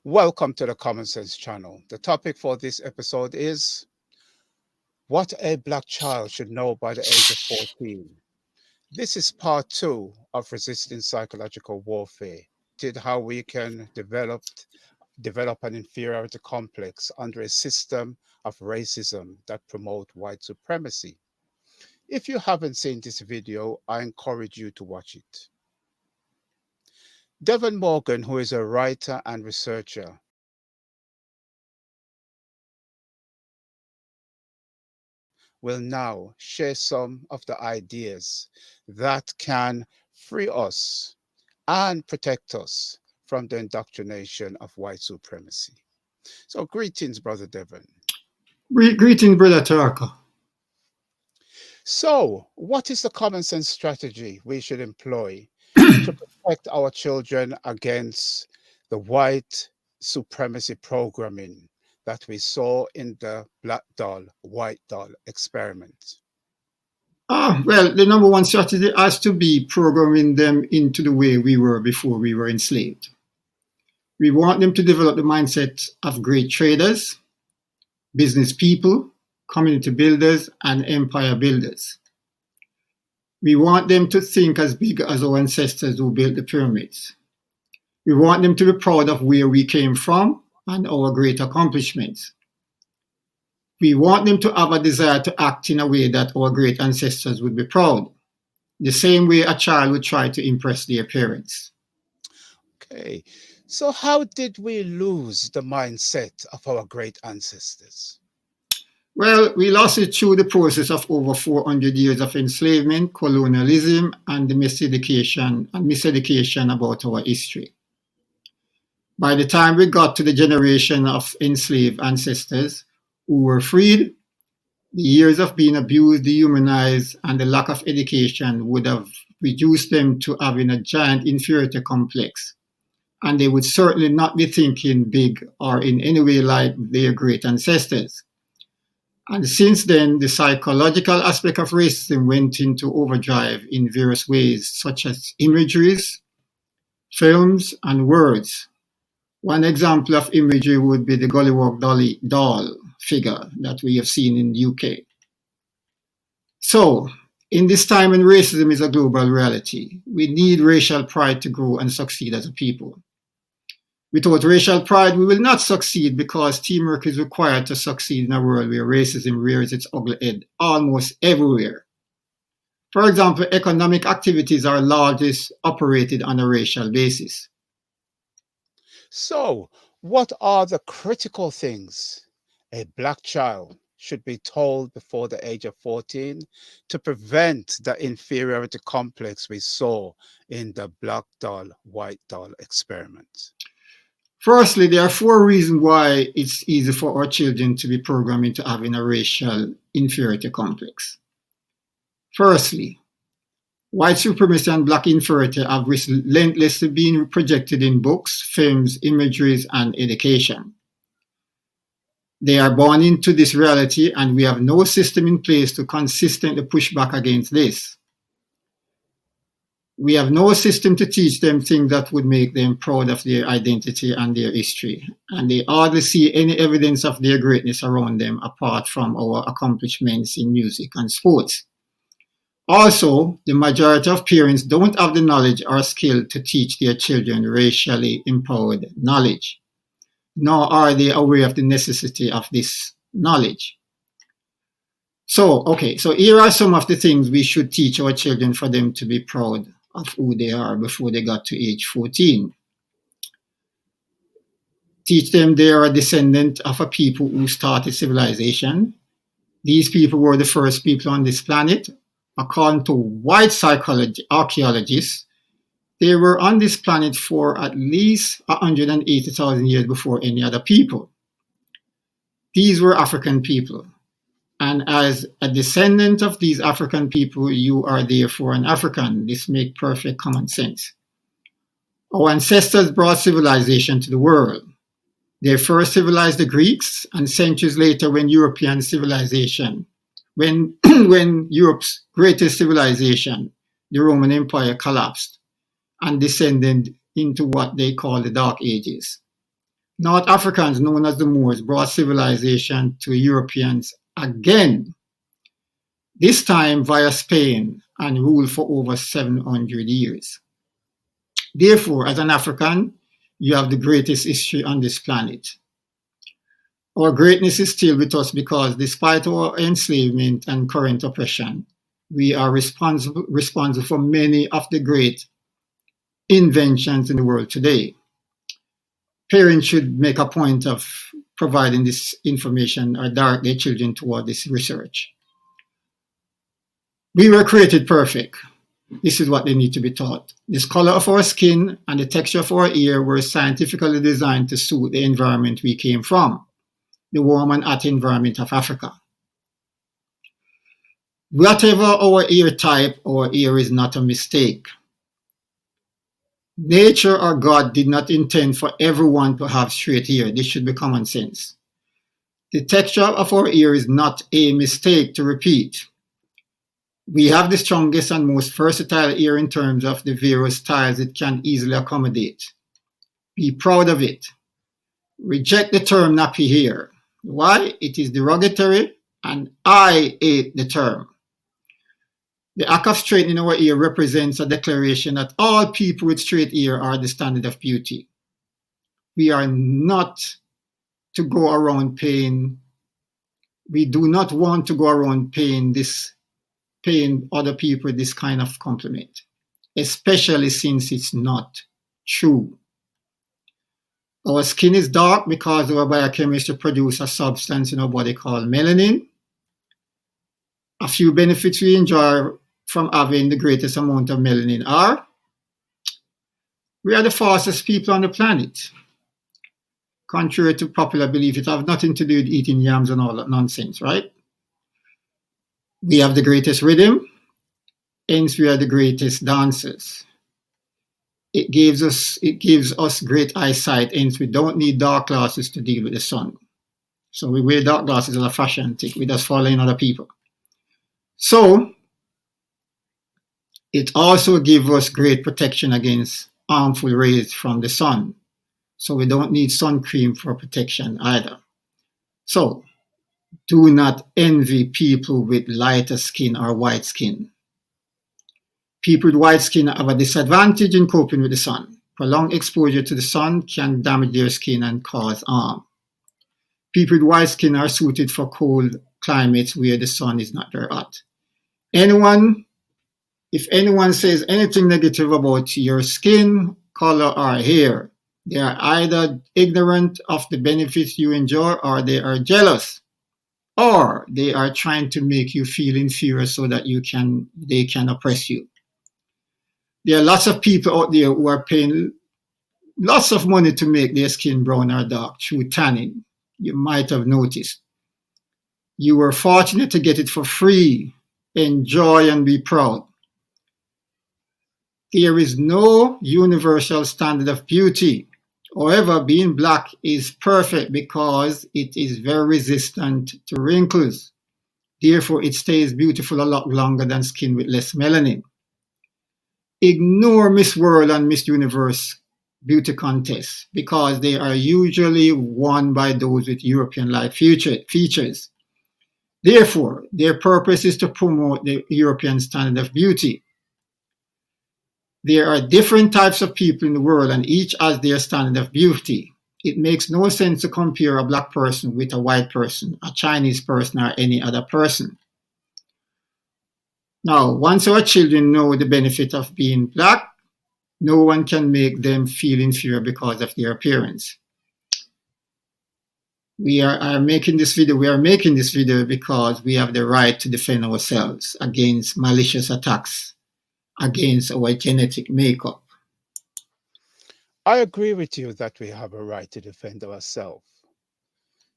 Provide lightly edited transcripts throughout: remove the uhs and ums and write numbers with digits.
Welcome to the Common Sense channel. The topic for this episode is what a black child should know by the age of 14. This is part two of resisting psychological warfare. Did how we can develop an inferiority complex under a system of racism that promote white supremacy. If you haven't seen this video, I encourage you to watch it. Devon Morgan, who is a writer and researcher, will now share some of the ideas that can free us and protect us from the indoctrination of white supremacy. So greetings, Brother Devon. Greetings, Brother Taraka. So what is the common sense strategy we should employ to protect our children against the white supremacy programming that we saw in the black doll, white doll experiment? Well, the number one strategy has to be programming them into the way we were before we were enslaved. We want them to develop the mindset of great traders, business people, community builders, and empire builders. We want them to think as big as our ancestors who built the pyramids. We want them to be proud of where we came from and our great accomplishments. We want them to have a desire to act in a way that our great ancestors would be proud, the same way a child would try to impress their parents. Okay, so how did we lose the mindset of our great ancestors? Well, we lost it through the process of over 400 years of enslavement, colonialism, and the miseducation about our history. By the time we got to the generation of enslaved ancestors who were freed, the years of being abused, dehumanized, and the lack of education would have reduced them to having a giant inferiority complex. And they would certainly not be thinking big or in any way like their great ancestors. And since then, the psychological aspect of racism went into overdrive in various ways, such as imageries, films, and words. One example of imagery would be the Gollywog doll figure that we have seen in the UK. So, in this time when racism is a global reality, we need racial pride to grow and succeed as a people. Without racial pride, we will not succeed because teamwork is required to succeed in a world where racism rears its ugly head almost everywhere. For example, economic activities are largely operated on a racial basis. So, what are the critical things a black child should be told before the age of 14 to prevent the inferiority complex we saw in the black doll, white doll experiment? Firstly, there are 4 reasons why it's easy for our children to be programmed into having a racial inferiority complex. Firstly, white supremacy and black inferiority have relentlessly been projected in books, films, imageries, and education. They are born into this reality, and we have no system in place to consistently push back against this. We have no system to teach them things that would make them proud of their identity and their history, and they hardly see any evidence of their greatness around them apart from our accomplishments in music and sports. Also, the majority of parents don't have the knowledge or skill to teach their children racially empowered knowledge, nor are they aware of the necessity of this knowledge. So here are some of the things we should teach our children for them to be proud of who they are before they got to age 14. Teach them they are a descendant of a people who started civilization. These people were the first people on this planet. According to white archaeologists, they were on this planet for at least 180,000 years before any other people. These were African people. And as a descendant of these African people, you are therefore an African. This makes perfect common sense. Our ancestors brought civilization to the world. They first civilized the Greeks, and centuries later, when Europe's greatest civilization, the Roman Empire, collapsed and descended into what they call the Dark Ages. North Africans, known as the Moors, brought civilization to Europeans again, this time via Spain, and ruled for over 700 years. Therefore, as an African, you have the greatest history on this planet. Our greatness is still with us because despite our enslavement and current oppression, we are responsible for many of the great inventions in the world today. Parents should make a point of providing this information or direct their children toward this research. We were created perfect. This is what they need to be taught. This color of our skin and the texture of our ear were scientifically designed to suit the environment we came from, the warm and hot environment of Africa. Whatever our ear type, our ear is not a mistake. Nature or God did not intend for everyone to have straight ear. This should be common sense. The texture of our ear is not a mistake, to repeat. We have the strongest and most versatile ear in terms of the various styles it can easily accommodate. Be proud of it. Reject the term nappy hair. Why? It is derogatory, and I hate the term. The act of straightening our ear represents a declaration that all people with straight ear are the standard of beauty. We are not to go around paying, we do not want to go around paying other people this kind of compliment, especially since it's not true. Our skin is dark because our biochemistry produces a substance in our body called melanin. A few benefits we enjoy from having the greatest amount of melanin are: we are the fastest people on the planet. Contrary to popular belief, it has nothing to do with eating yams and all that nonsense, right? We have the greatest rhythm, hence we are the greatest dancers. It gives us great eyesight, hence we don't need dark glasses to deal with the sun. So we wear dark glasses as a fashion thing. We just follow in other people. So it also gives us great protection against harmful rays from the sun. So we don't need sun cream for protection either. So do not envy people with lighter skin or white skin. People with white skin have a disadvantage in coping with the sun. Prolonged exposure to the sun can damage their skin and cause harm. People with white skin are suited for cold climates where the sun is not very hot. If anyone says anything negative about your skin, color, or hair, they are either ignorant of the benefits you enjoy, or they are jealous, or they are trying to make you feel inferior so that they can oppress you. There are lots of people out there who are paying lots of money to make their skin brown or dark through tanning. You might have noticed. You were fortunate to get it for free. Enjoy and be proud. There is no universal standard of beauty. However, being black is perfect because it is very resistant to wrinkles. Therefore, it stays beautiful a lot longer than skin with less melanin. Ignore Miss World and Miss Universe beauty contests because they are usually won by those with European-like features. Therefore, their purpose is to promote the European standard of beauty. There are different types of people in the world and each has their standard of beauty. It makes no sense to compare a black person with a white person, a Chinese person, or any other person. Now, once our children know the benefit of being black, no one can make them feel inferior because of their appearance. We are making this video because we have the right to defend ourselves against malicious attacks against our genetic makeup. I agree with you that we have a right to defend ourselves.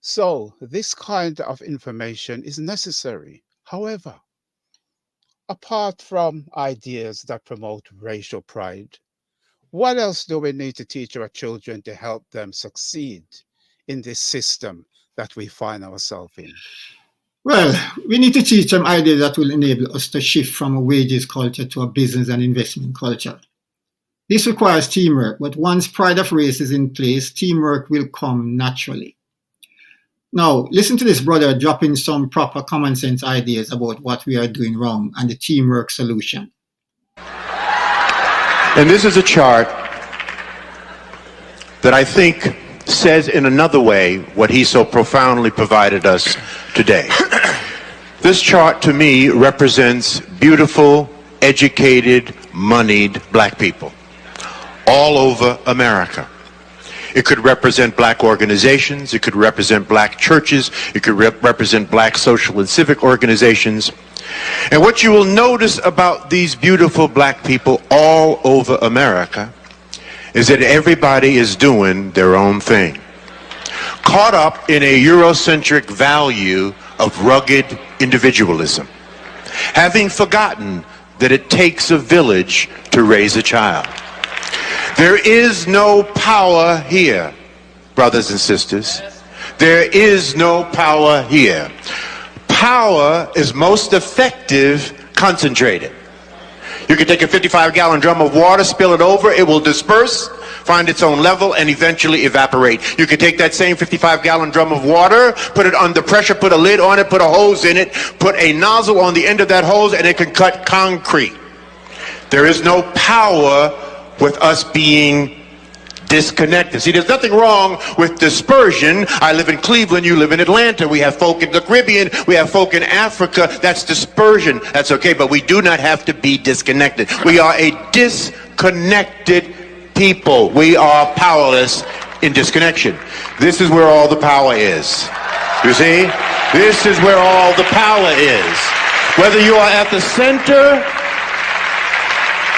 So this kind of information is necessary. However, apart from ideas that promote racial pride, what else do we need to teach our children to help them succeed in this system that we find ourselves in? Well, we need to teach them ideas that will enable us to shift from a wages culture to a business and investment culture. This requires teamwork, but once pride of race is in place, teamwork will come naturally. Now, listen to this brother dropping some proper common sense ideas about what we are doing wrong and the teamwork solution. And this is a chart that I think says in another way what he so profoundly provided us today. This chart to me represents beautiful, educated, moneyed black people all over America. It could represent black organizations, it could represent black churches, it could represent black social and civic organizations. And what you will notice about these beautiful black people all over America is that everybody is doing their own thing, caught up in a Eurocentric value of rugged individualism, having forgotten that it takes a village to raise a child. There is no power here, brothers and sisters. There is no power here. Power is most effective concentrated. You can take a 55-gallon drum of water, spill it over, it will disperse, find its own level, and eventually evaporate. You can take that same 55-gallon drum of water, put it under pressure, put a lid on it, put a hose in it, put a nozzle on the end of that hose, and it can cut concrete. There is no power with us being disconnected. See, there's nothing wrong with dispersion. I live in Cleveland, you live in Atlanta. We have folk in the Caribbean, we have folk in Africa. That's dispersion. That's okay, but we do not have to be disconnected. We are a disconnected people. We are powerless in disconnection. This is where all the power is. You see? This is where all the power is. Whether you are at the center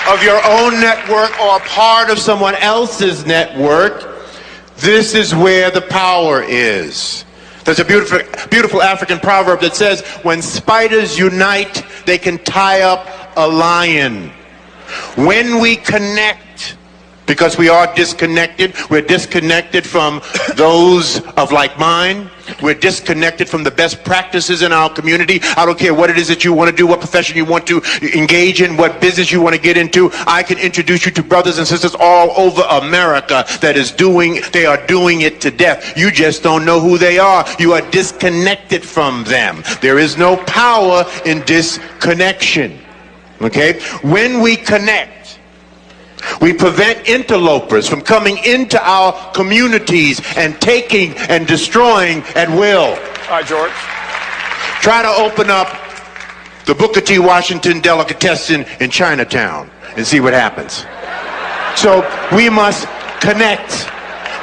of your own network or part of someone else's network, this is where the power is. There's a beautiful African proverb that says, when spiders unite, they can tie up a lion. When we connect, because we are disconnected, we're disconnected from those of like mind. We're disconnected from the best practices in our community. I don't care what it is that you want to do, what profession you want to engage in, what business you want to get into. I can introduce you to brothers and sisters all over America they are doing it to death. You just don't know who they are. You are disconnected from them. There is no power in disconnection. Okay? When we connect, we prevent interlopers from coming into our communities and taking and destroying at will. All right, George. Try to open up the Booker T. Washington delicatessen in Chinatown and see what happens. So we must connect.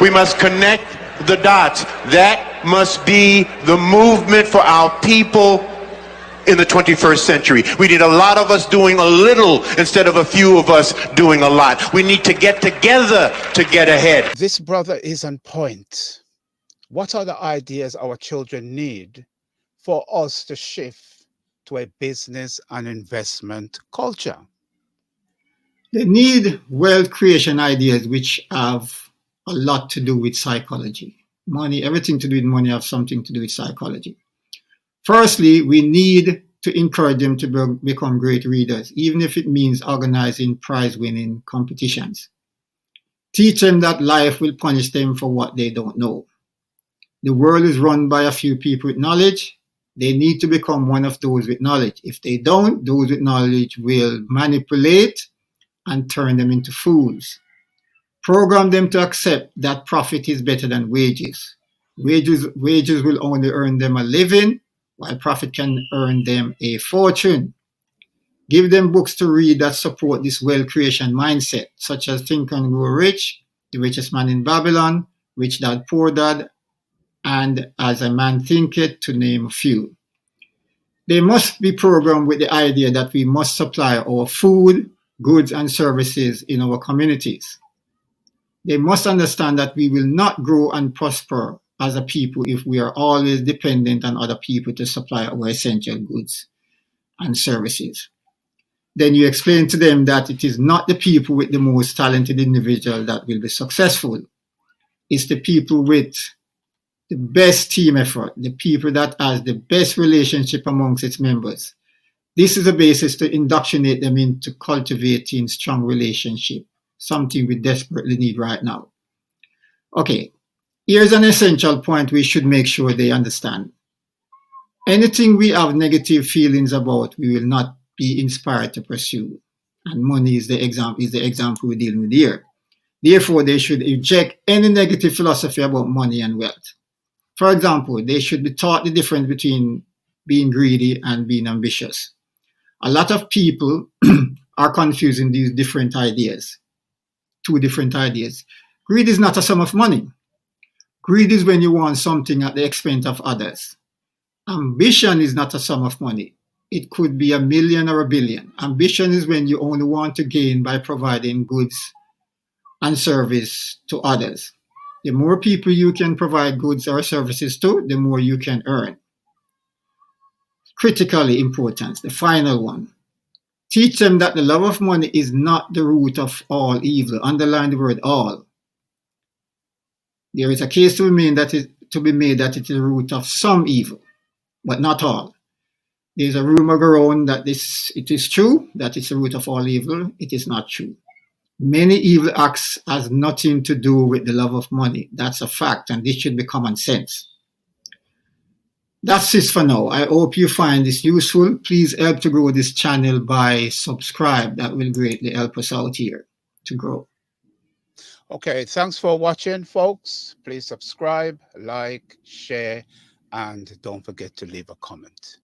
We must connect the dots. That must be the movement for our people in the 21st century. We need a lot of us doing a little instead of a few of us doing a lot. We need to get together to get ahead. This brother is on point. What are the ideas our children need for us to shift to a business and investment culture? They need wealth creation ideas which have a lot to do with psychology. Money, everything to do with money have something to do with psychology. Firstly, we need to encourage them to become great readers, even if it means organizing prize-winning competitions. Teach them that life will punish them for what they don't know. The world is run by a few people with knowledge. They need to become one of those with knowledge. If they don't, those with knowledge will manipulate and turn them into fools. Program them to accept that profit is better than wages. Wages will only earn them a living, while profit can earn them a fortune. Give them books to read that support this wealth creation mindset, such as Think and Grow Rich, The Richest Man in Babylon, Rich Dad Poor Dad, and As a Man Thinketh, to name a few. They must be programmed with the idea that we must supply our food, goods, and services in our communities. They must understand that we will not grow and prosper as a people if we are always dependent on other people to supply our essential goods and services. Then you explain to them that it is not the people with the most talented individual that will be successful. It's the people with the best team effort, the people that has the best relationship amongst its members. This is a basis to indoctrinate them into cultivating strong relationship something we desperately need right now. Okay, here's an essential point we should make sure they understand. Anything we have negative feelings about, we will not be inspired to pursue. And money is the example we're dealing with here. Therefore, they should reject any negative philosophy about money and wealth. For example, they should be taught the difference between being greedy and being ambitious. A lot of people are confusing these different ideas, two different ideas. Greed is not a sum of money. Greed is when you want something at the expense of others. Ambition is not a sum of money. It could be a million or a billion. Ambition is when you only want to gain by providing goods and service to others. The more people you can provide goods or services to, the more you can earn. Critically important, the final one. Teach them that the love of money is not the root of all evil. Underline the word all. There is a case to be made that it is the root of some evil, but not all. There's a rumor around that it is true that it's the root of all evil. It is not true. Many evil acts has nothing to do with the love of money. That's a fact, and this should be common sense. That's it for now. I hope you find this useful. Please help to grow this channel by subscribe. That will greatly help us out here to grow. Okay, thanks for watching, folks. Please subscribe, like, share, and don't forget to leave a comment.